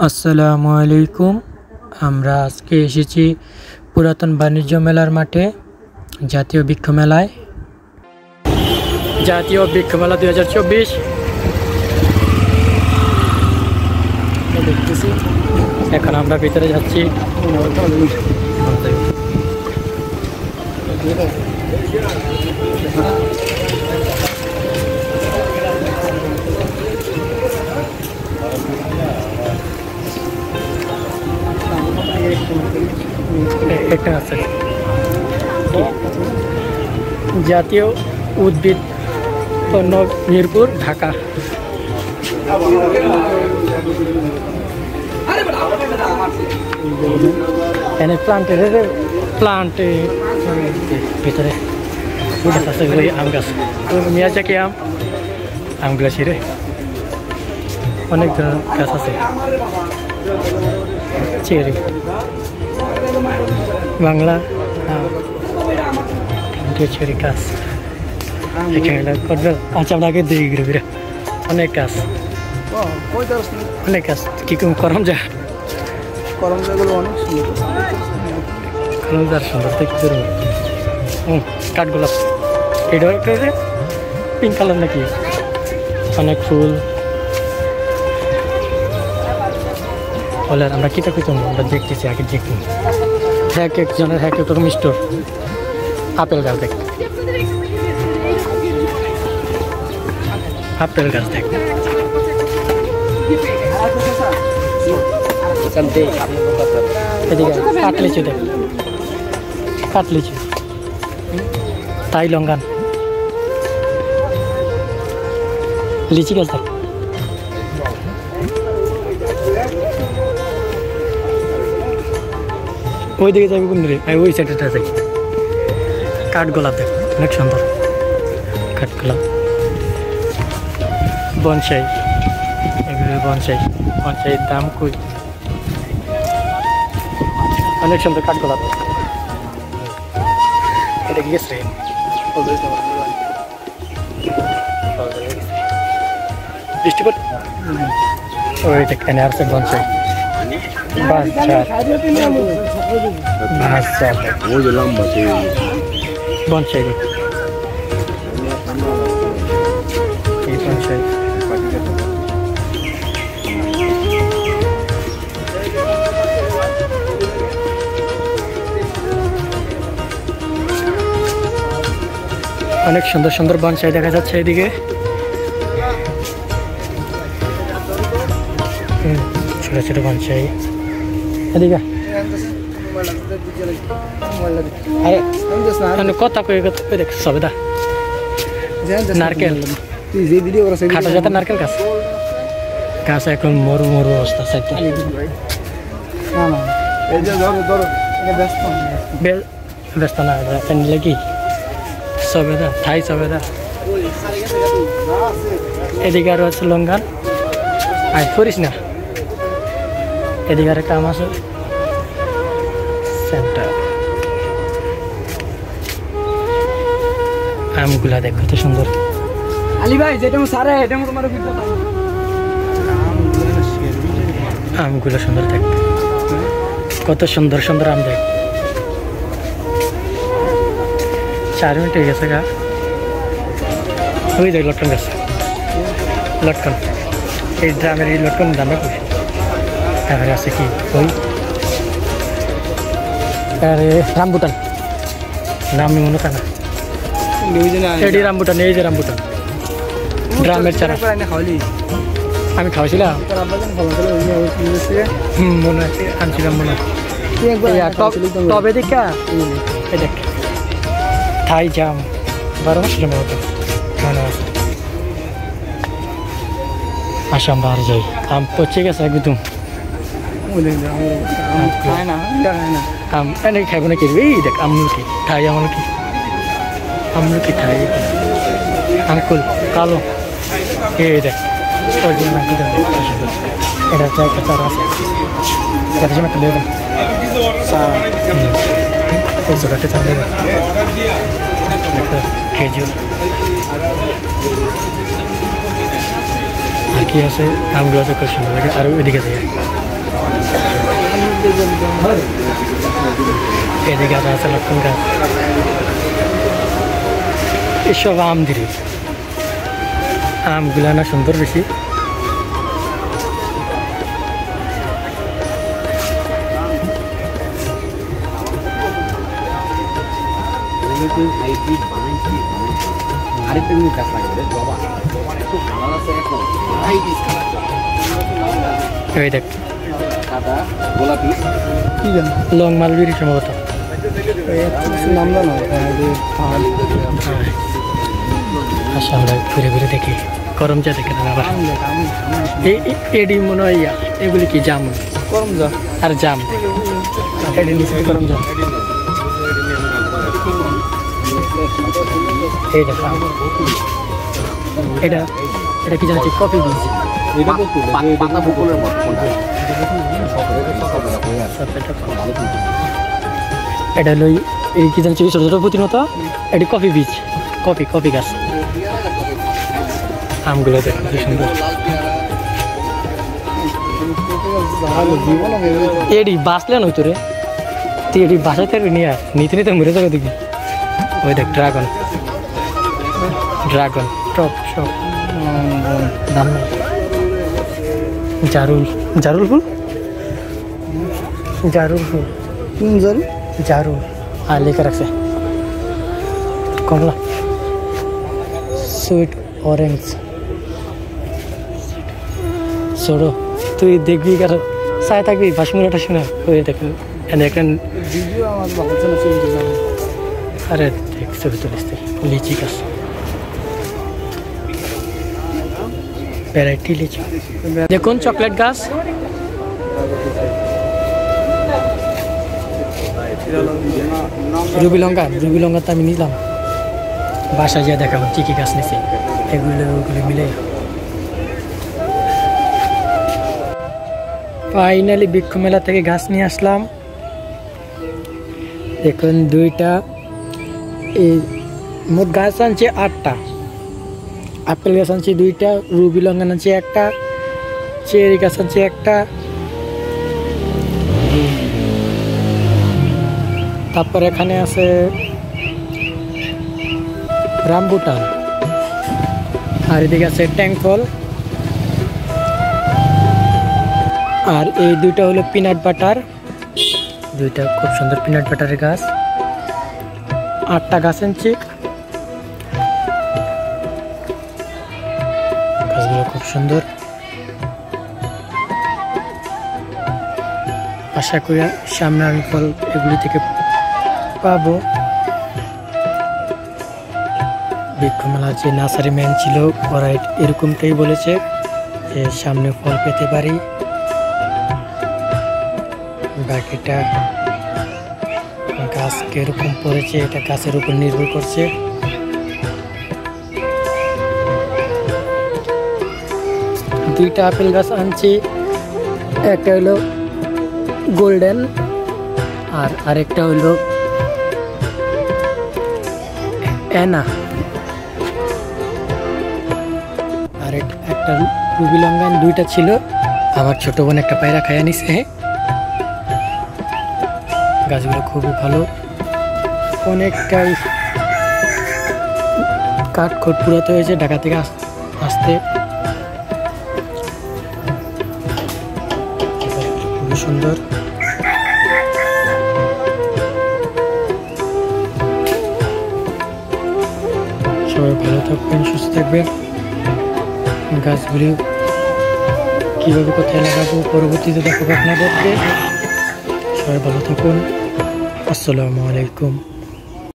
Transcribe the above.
আসসালামু আলাইকুম। আমরা আজকে এসেছি পুরাতন বাণিজ্য মেলার মাঠে, জাতীয় বৃক্ষ মেলায়। জাতীয় বৃক্ষ মেলা 2024 দেখতেছি। এখন আমরা ভিতরে যাচ্ছি। একটা আছে জাতীয় উদ্ভিদ পণ্য মিরপুর, ঢাকা। এখানে প্লান্টে ভিতরে আছে আম গাছ, মিয়াজাকি আমগুলো ছিঁড়ে অনেক ধরনের গাছ আছে। চেরি বাংলা চেরি গাছ আচ্ছা, আমরা আগে দিই ঘুরে ঘুরে অনেক গাছ, অনেক গাছ কি করম যা করমজাগুলো অনেক সুন্দর, করমজার সুন্দর দেখতে। কাঠগোলাপ, এটা একটা পিঙ্ক কালার নাকি, অনেক ফুল। বলে আমরা কিতা কইতাম, আমরা দেখতেছি আগে দেখুন। এক একজনের এক এক রকম স্টোর। আপেল গাছ দেখ, আপেল গাছ দেখ। এদিকে কাটলিচু দেখ, কাটলিচু, তাই লঙ্গান, লিচি গাছ দেখ। ওই দিকে যাবি কোন রে? ওই সাইডে যাই। কাঠগোলাপ দেখ, অনেক সুন্দর কাঠগোলাপ। বনসাই, এগুলো বনসাই। বনসাইয়ের দাম কই? অনেক সুন্দর কাঠগোলাপ। এটা কি গেছে? দৃষ্টিপট ওই দেখ, এনে আছে বনসাই। বনসাই অনেক সুন্দর সুন্দর বনসাই দেখা যাচ্ছে এদিকে। ছোট ছোট বনসাই এদিকে। কথা কই দেখ, সবেদা নারকেল, খাটো জাতের নারকেল গাছ। গাছ এখন মরু মরু অবস্থা। ব্যস্ত না নিলে কি সবেদা, থাই সবেদা। এদিকে আরো আছে লঙ্গান। আয় করিস না, এদিকে আর কাম আছে। সেন্টার আমগুলা দেখ কত সুন্দর। আলী ভাই, যেটা সারে এটা তোমার আমগুলো সুন্দর দেখ, কত সুন্দর সুন্দর আম দেখ। 4 মিনিট হয়ে গেছে গা। ওই দেখ লটকন গাছ, লটকন। এই ড্রামের এই লটকন দামে কই। তারপরে আছে কি ওই আরে রামবুটান, নাম মনে থাকে না। এডি রামবুটান, এই যে রামবুটান ড্রামের চারা। আমি খাওয়াছিলাম, মনে আছে আনছিলাম মনে হয়। টবে দেখা এই দেখ, থাই জাম 12 মাস জমা হতো মনে আছে। আসাম বার যাই, আম পচে গেছে একদম। আম এনে খাইব নাকি? এই দেখ আমলকি, থাই আমলকি, আমলকি থাই আঙ্কুল কালো। এই দেখ অরিজিনাল আঙ্কুল। এটা একটা চারা আছে, এটা জমা তুলে দেন। একটা চারা দেবেন, খেজুর। আর কি আছে আমগুলো তো খুব সুন্দর লাগে। আর ওইদিকে যায় এদিকে আরো আছে লক্ষণ গাছ, এসব আম ধীরে, আমগুলা না সুন্দর বেশি। এই দেখ কি জানো লং মালবেরি সম্ভবত। নাম জানো আচ্ছা আমরা ঘুরে ঘুরে দেখি করমচা দেখে না আবার এডি মনে হয় এগুলি কি জাম করমজা আর জাম এডি নিচে করমচা। এই দেখ এটা এটা কি জানছি কফি বীজ। এটা হলো এই কি জানছি ছোট ছোট পুঁতির মতো, এটি কফি বীজ, কফি কফি গাছ। আমগুলো দেখ কি সুন্দর। এডি বাঁচলেন ওই তোরে, তুই এডি বাসাতে নিয়ে নিতে নিতে মরে যাবে দেখবি। ওই দেখ ড্রাগন, ড্রাগন টপ সব দাম নেই। জারুল, জারুল ফুল, জারুল ফুল, জারুল আর লেখা রাখছে কমলা, সুইট অরেঞ্জ। ছোড়ো তুই দেখবি কারো চাই থাকবি বাসমুরাটা শুনে ওই দেখবি এখন। আরে দেখ ছবি তুলিস লিচি গাছ, ভ্যারাইটি লিচি। দেখুন চকলেট গাছ, রুবি লঙ্কা, রুবি লঙ্কা তো আমি নিলাম, বাসায় যা দেখাবো কী কী গাছ নিছি এগুলো ওগুলো মিলে। ফাইনালি বৃক্ষ মেলা থেকে গাছ নিয়ে আসলাম। দেখুন দুইটা, এই মোট গাছ আনছে 8টা, আপেল গাছ আনছি 2টা, রুবি লঙ্কা আনছি 1টা, চেরি গাছ আনছি 1টা, তারপর এখানে আছে রামবুটান, আর এদিকে আছে ট্যাঙ্ক ফল, আর এই 2টা হলো পিনাট বাটার, 2টা খুব সুন্দর পিনাট বাটারের গাছ। 8টা গাছ আনছি, গাছগুলো খুব সুন্দর। আশা করি সামনে আমি ফল এগুলি থেকে পাবো। বৃক্ষমেলা যে নার্সারি ম্যান ছিল ওরা এরকমটাই বলেছে যে সামনে ফল পেতে পারি। বাকিটা গাছ কিরকম পড়েছে এটা গাছের উপর নির্ভর করছে। দুইটা আপেল গাছ আনছি, একটা হলো গোল্ডেন আর আরেকটা হলো অ্যানা, আর একটা রুবি লঙ্কান। 2টা ছিল, আমার ছোট বোন একটা পায়রা খাইয়া নিছে। গাছগুলো খুবই ভালো, অনেকটাই কাঠ খোট পুরাতে হয়েছে ঢাকা থেকে আসতে। খুবই সুন্দর। সবাই ভালো থাকবেন, সুস্থ থাকবেন। গাছগুলি কীভাবে কোথায় লাগাবো পরবর্তীতে দেখাবো আপনাদেরকে। সবাই ভালো থাকুন। আসসালামু আলাইকুম।